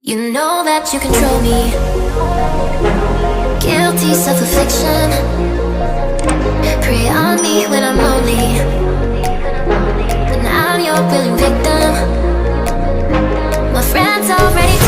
You know that you control me. Guilty self-affliction. Prey on me when I'm lonely, and I'm your willing victim. My friends already